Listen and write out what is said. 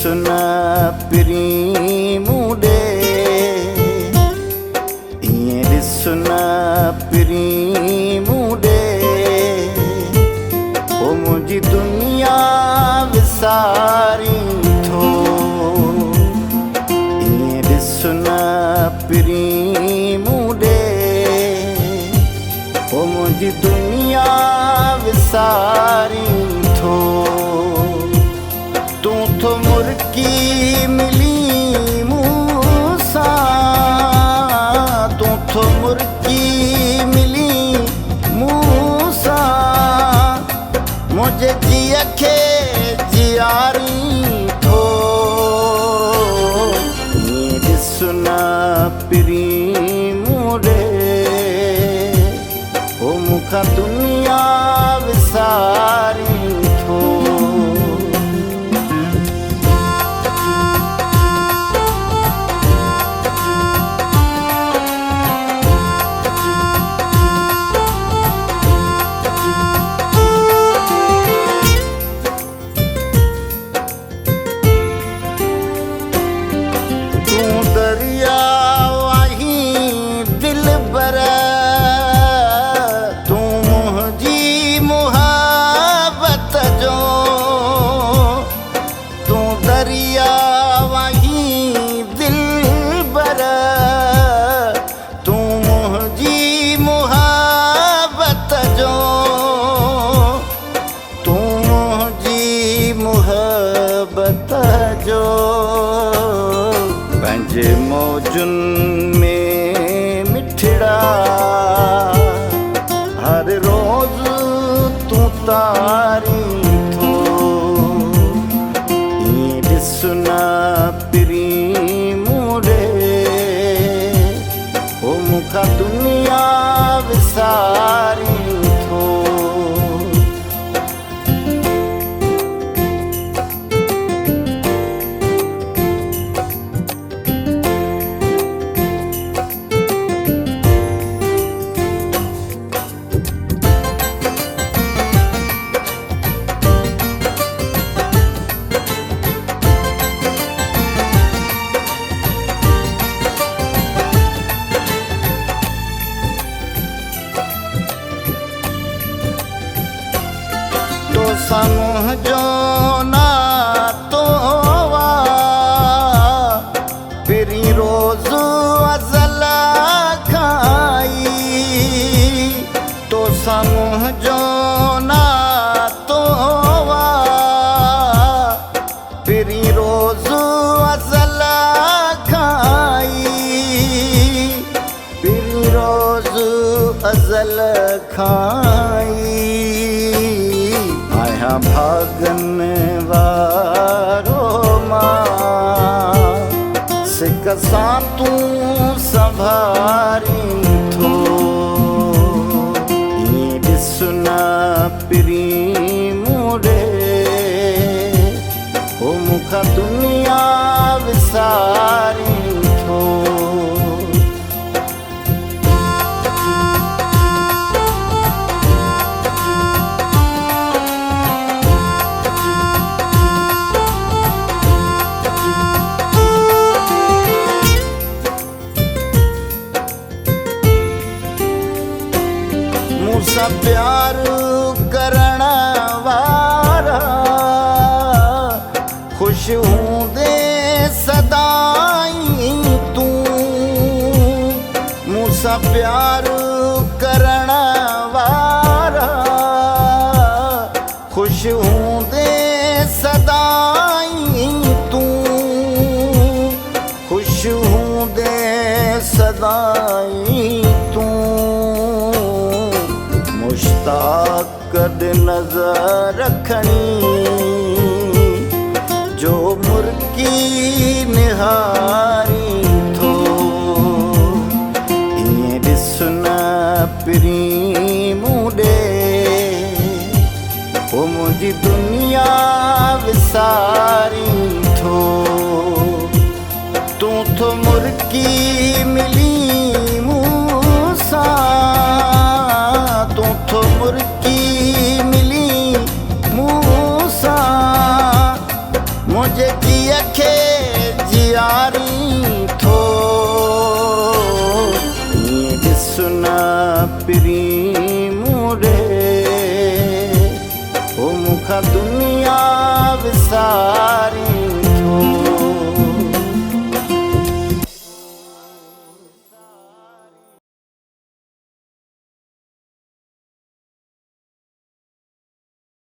ॾिसना पिरी मूंडे ईअं ॾिसना पिरी मूंडे ओ मुंहिंजी दुनिया विसारी थो ईअं ॾिसना पिरी मूंडे ओ मुंहिंजी दुनिया विसारी थो तूं थो मुर्की मिली मूंसां तूं थो मुर्की मिली मूंसां मुंहिंजे जीअ खे जियारी थो ईअं ॾिसना पिरी मूंडे ओ मूंखां दुनिया विसारी थो जो पंहिंजे मौजुनि में मिठड़ा हर रोज़ तूं तारी थो ईअं ॾिसना पिरी मूंडे ओ मूंखां दुनिया विसारी थो सामुंह जो नातो वा पिरी रोज़ अज़ल खाई तो सामुंह जो नातो वा पिरी रोज़ अज़ल खाई पिरी रोज़ अज़ल खाई भागन वारो मां सिक सां तूं संभारी थो ईअं ॾिसना पिरी मूंडे ओ मूंखां दुनिया विसारी थो मूंसां प्यार करण वारा ख़ुशि हूंदे सदाई तूं मूंसां प्यार करण वारा ख़ुशि हूंदे सदाई तूं ख़ुशि हूंदे सदाई तूं कॾहिं नज़र रखणी जो मुर्की निहारी थो ईअं ॾिसना पिरी मूंडे ओ मुंहिंजी दुनिया विसारी थो तूं थो मुर्की मिली मूंसां तूं थो मुर्की मिली मूंसां मुझे जिए खे जियारी थो ये ॾिसना पिरी मूरे ओ मुखा दुनिया विसारी थो।